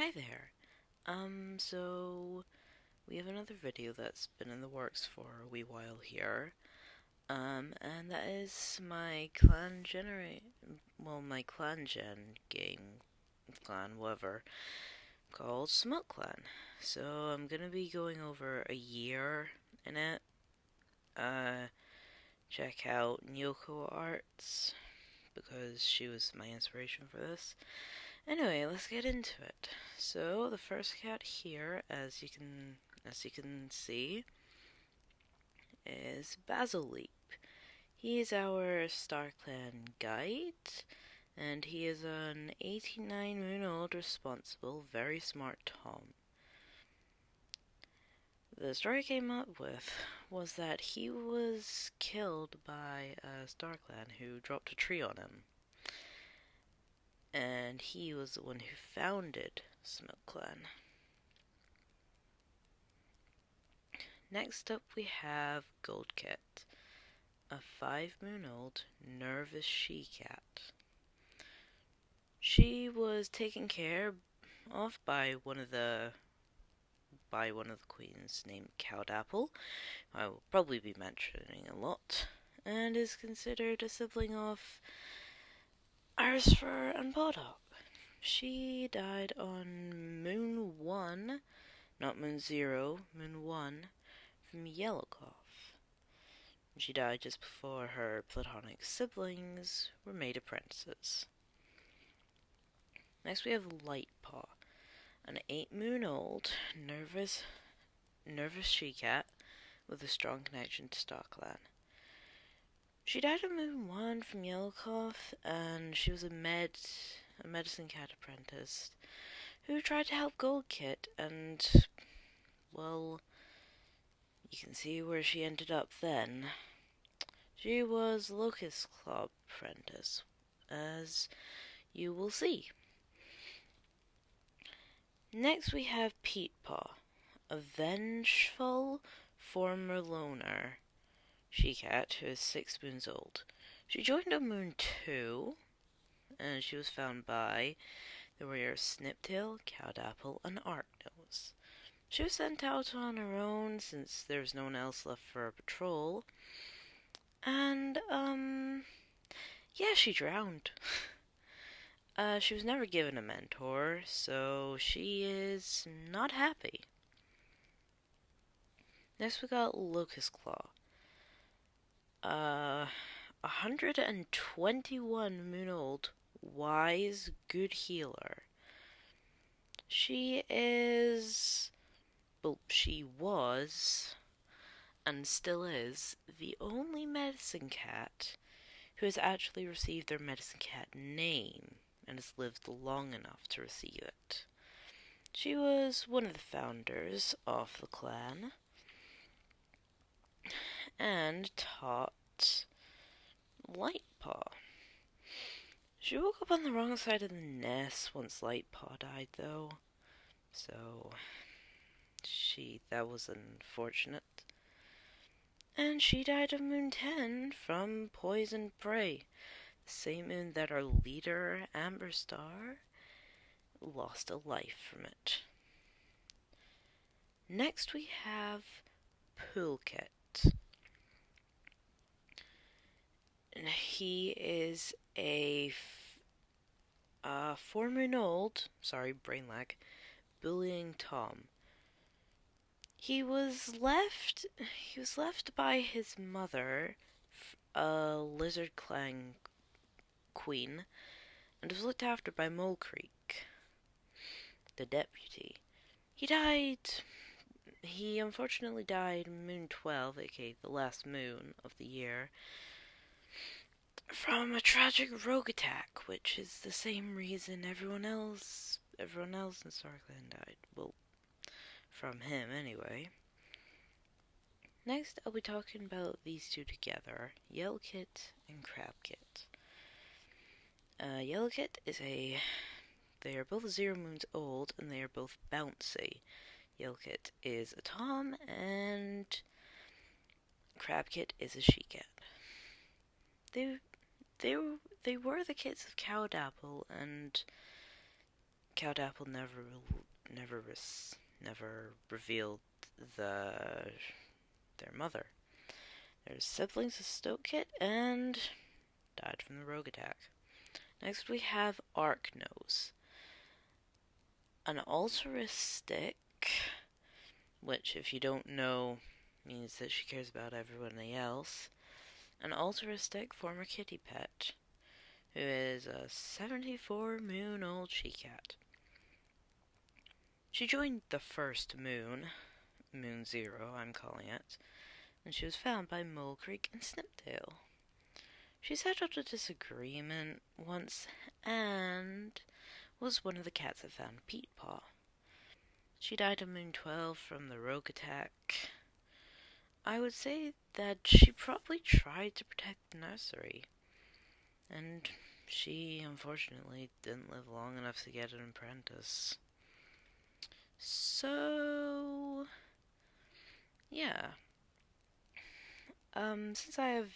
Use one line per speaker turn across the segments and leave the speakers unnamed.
Hi there. So we have another video that's been in the works for a wee while here. And that is my clan gen game, clan, whatever, called Smokeclan. So I'm gonna be going over a year in it. Uh, check out Nyoko Arts, because she was my inspiration for this. Anyway, let's get into it. So the first cat here, as you can see, is Basil Leap. He is our StarClan guide, and he is an 89-moon-old, responsible, very smart Tom. The story I came up with was that he was killed by a StarClan who dropped a tree on him, and he was the one who founded Smokeclan. Next up we have Goldkit, a 5-moon-old nervous she-cat. She was taken care of by one of the queens named Cowdapple, I will probably be mentioning a lot, and is considered a sibling of Irisfur and Bodog. She died on Moon 1, not Moon 0, Moon 1, from Yellowclaw. She died just before her platonic siblings were made apprentices. Next we have Lightpaw, an 8-moon-old, nervous she-cat with a strong connection to StarClan. She died on Moon 1 from Yellowclaw, and she was a medicine cat apprentice who tried to help Goldkit, and, well, you can see where she ended up then. She was Locust Claw apprentice, as you will see. Next we have Peatpaw, a vengeful former loner she-cat who is 6 moons old. She joined on Moon 2, and she was found by the warriors Sniptail, Cowdapple, and Arknose. She was sent out on her own since there was no one else left for a patrol, and, yeah, she drowned. She was never given a mentor, so she is not happy. Next we got Locust Claw. 121-moon-old, wise, good healer. She was, and still is, the only medicine cat who has actually received their medicine cat name and has lived long enough to receive it. She was one of the founders of the clan and taught Lightpaw. She woke up on the wrong side of the nest once Lightpaw died, though, so that was unfortunate. And she died of Moon 10 from poisoned prey, the same moon that our leader, Amber Star, lost a life from it. Next we have Poolkit. He is a 4-moon-old, brain lag, bullying Tom. He was left by his mother, a lizard clan queen, and was looked after by Mole Creek, the deputy. He unfortunately died Moon 12, aka the last moon of the year, from a tragic rogue attack, which is the same reason everyone else in StarClan died. Well, from him anyway. Next, I'll be talking about these two together, Yellowkit and Crabkit. Yellowkit they are both 0 moons old, and they are both bouncy. Yellowkit is a Tom, and Crabkit is a she-cat. They were the kids of Cowdapple and Cowdapple never revealed their mother. Their siblings of Stokekit and died from the rogue attack. Next we have Arknose, an altruistic, which if you don't know means that she cares about everybody else, an altruistic former kitty pet who is a 74-moon-old she-cat. She joined the first moon, Moon Zero I'm calling it, and she was found by Mole Creek and Sniptail. She settled a disagreement once and was one of the cats that found Pete Paw. She died on Moon 12 from the rogue attack. I would say that she probably tried to protect the nursery, and she unfortunately didn't live long enough to get an apprentice. So, yeah. Since I have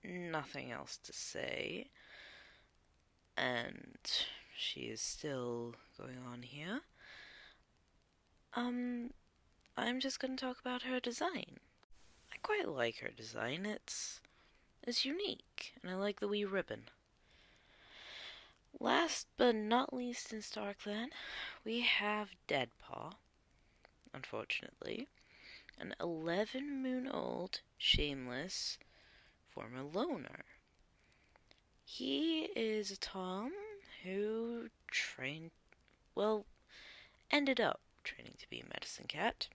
nothing else to say, and she is still going on here, I'm just going to talk about her design. I quite like her design. It's unique, and I like the wee ribbon. Last but not least in StarClan, we have Deadpaw, unfortunately, an 11-moon-old, shameless, former loner. He is a Tom who ended up training to be a medicine cat.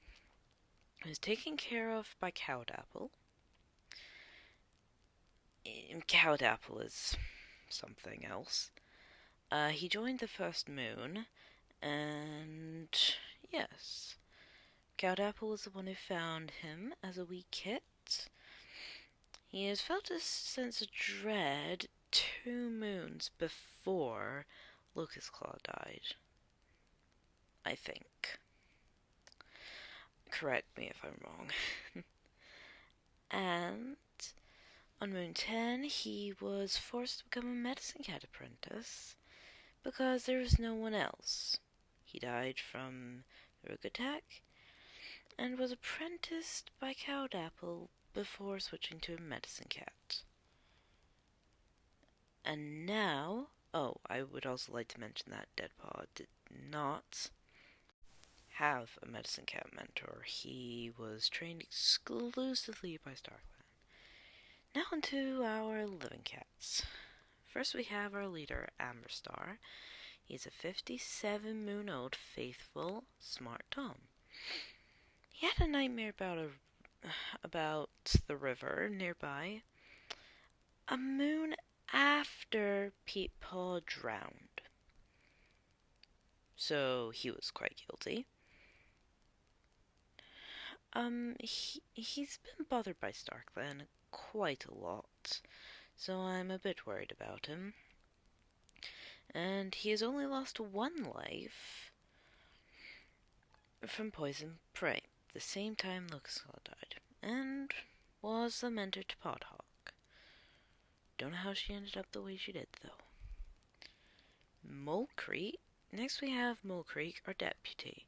He was taken care of by Cowdapple. Cowdapple is something else. He joined the first moon, and yes, Cowdapple was the one who found him as a wee kit. He has felt a sense of dread 2 moons before Locust Claw died, I think. Correct me if I'm wrong. And on Moon 10, he was forced to become a medicine cat apprentice because there was no one else. He died from the rogue attack and was apprenticed by Cowdapple before switching to a medicine cat. And now, I would also like to mention that Deadpaw did not have a medicine cat mentor. He was trained exclusively by StarClan. Now onto our living cats. First we have our leader, Amberstar. He's a 57-moon-old, faithful, smart Tom. He had a nightmare about the river nearby a moon after Pete Paw drowned. So he was quite guilty. He's been bothered by StarClan quite a lot, so I'm a bit worried about him. And he has only lost 1 life from poison prey, the same time Locust Claw died, and was a mentor to Podhawk. Don't know how she ended up the way she did, though. Mole Creek. Next we have Mole Creek, our deputy.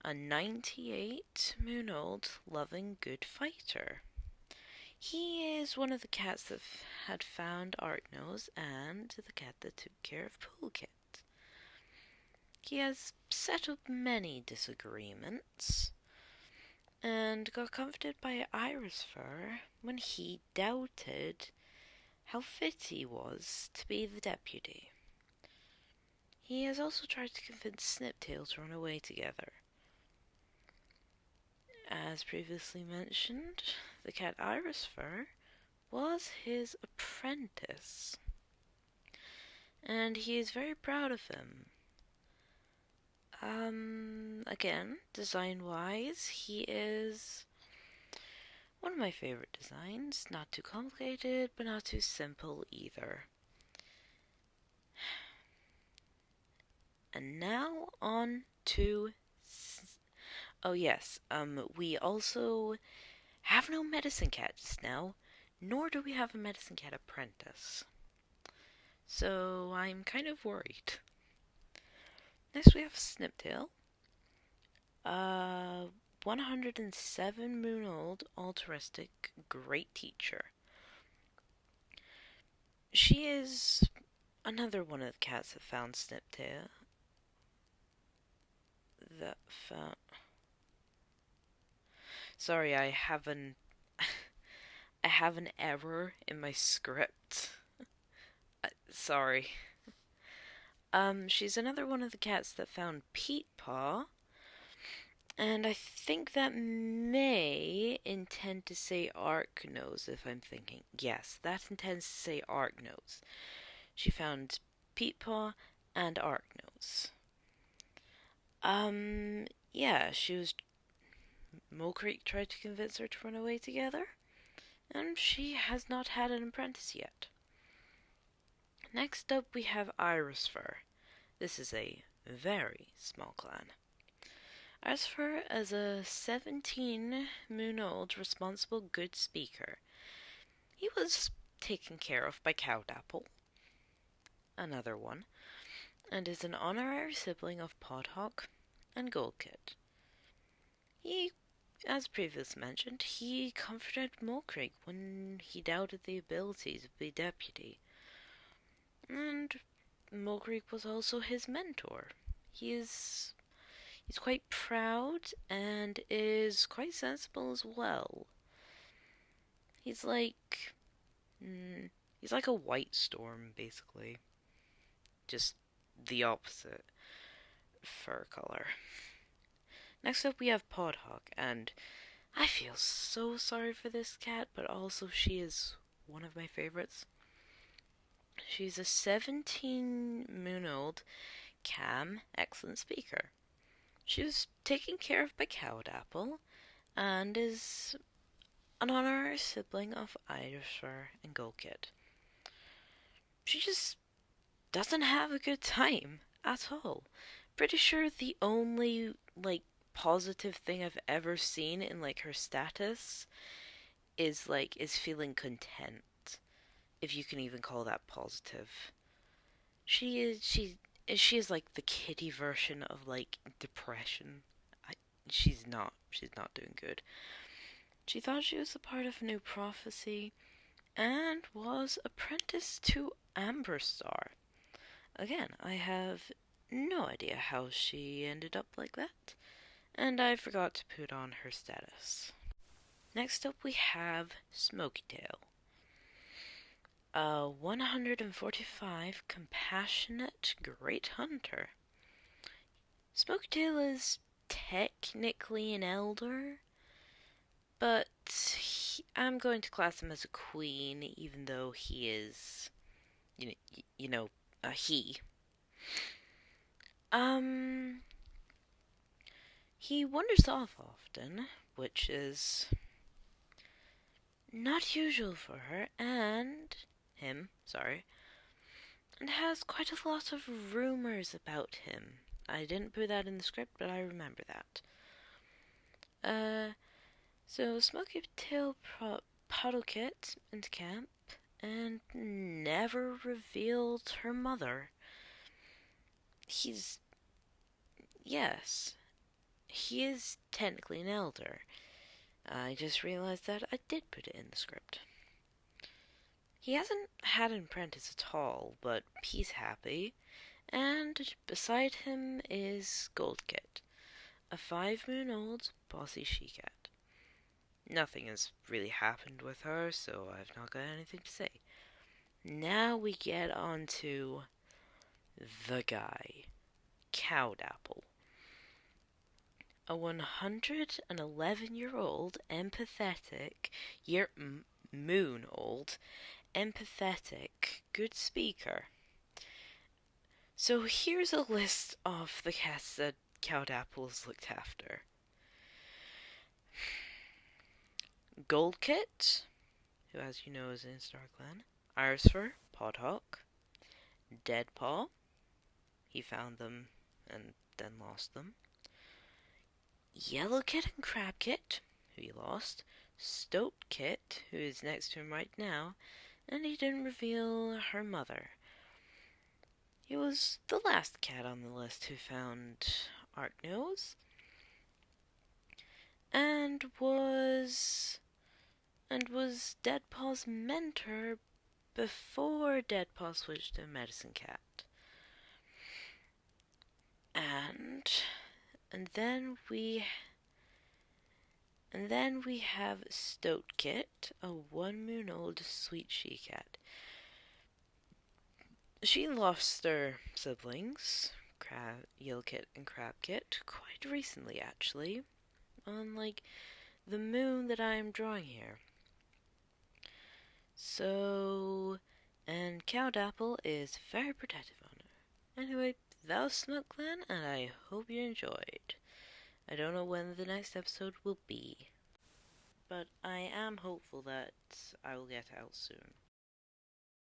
A 98-moon-old, loving, good fighter. He is one of the cats that had found Arknose and the cat that took care of Poolkit. He has settled many disagreements and got comforted by Iris Fur when he doubted how fit he was to be the deputy. He has also tried to convince Sniptail to run away together. As previously mentioned, the cat Iris Fur was his apprentice, and he is very proud of him. Again, design-wise, he is one of my favorite designs. Not too complicated, but not too simple either. And now on to... we also have no medicine cats now, nor do we have a medicine cat apprentice. So I'm kind of worried. Next we have Sniptail, a 107-moon-old altruistic great teacher. She is another one of the cats that found Sniptail. That found. Sorry, I have an error in my script. Sorry. She's another one of the cats that found Pete Paw, and I think that may intend to say Arc Nose, if I'm thinking. Yes, that intends to say Arc Nose. She found Pete Paw and Arc Nose. Yeah, Mole Creek tried to convince her to run away together, and she has not had an apprentice yet. Next up we have Iris Fur. This is a very small clan. Iris Fur is a 17-moon-old responsible good speaker. He was taken care of by Cowdapple, another one, and is an honorary sibling of Podhawk and Goldkit. He, as previously mentioned, he comforted Mole Creek when he doubted the abilities of the deputy. And Mole Creek was also his mentor. He's quite proud and is quite sensible as well. He's like a white storm, basically. Just the opposite fur color. Next up we have Podhawk, and I feel so sorry for this cat, but also she is one of my favorites. She's a 17-moon-old Cam excellent speaker. She was taken care of by Cowdapple and is an honorary sibling of Irisfur and Goldkit. She just doesn't have a good time at all. Pretty sure the only positive thing I've ever seen in her status is feeling content, if you can even call that positive. She is like the kitty version of depression. She's not doing good. She thought she was a part of a new prophecy and was apprenticed to Amberstar. Again, I have no idea how she ended up like that, and I forgot to put on her status. Next up we have Smokeytail, a 145 compassionate great hunter. Smokeytail is technically an elder, but I'm going to class him as a queen, even though he is, a he. He wanders off often, which is not usual for her and him, and has quite a lot of rumors about him. I didn't put that in the script, but I remember that. So Smokeytail Puddlecit into camp and never revealed her mother. Yes, he is technically an elder. I just realized that I did put it in the script. He hasn't had an apprentice at all, but he's happy, and beside him is Goldkit, a 5-moon-old bossy she-cat. Nothing has really happened with her, so I've not got anything to say. Now we get on to the guy, Cowdapple. A 111-year-old empathetic, moon-old, empathetic, good speaker. So here's a list of the cats that Cowdapple has looked after. Goldkit, who as you know is in StarClan. Irisfur, Podhawk. Deadpaw, he found them and then lost them. Yellowkit and Crabkit, who he lost. Stoatkit, who is next to him right now, and he didn't reveal her mother. He was the last cat on the list who found Arknose, and was Deadpaw's mentor before Deadpaw switched to Medicine Cat. And then we have Stoatkit, a 1 moon-old sweet she-cat. She lost her siblings, Yellowkit and Crabkit, quite recently actually, on the moon that I am drawing here. So, and Cowdapple is very protective on her. Anyway, that was Smokeclan, and I hope you enjoyed. I don't know when the next episode will be, but I am hopeful that I will get out soon.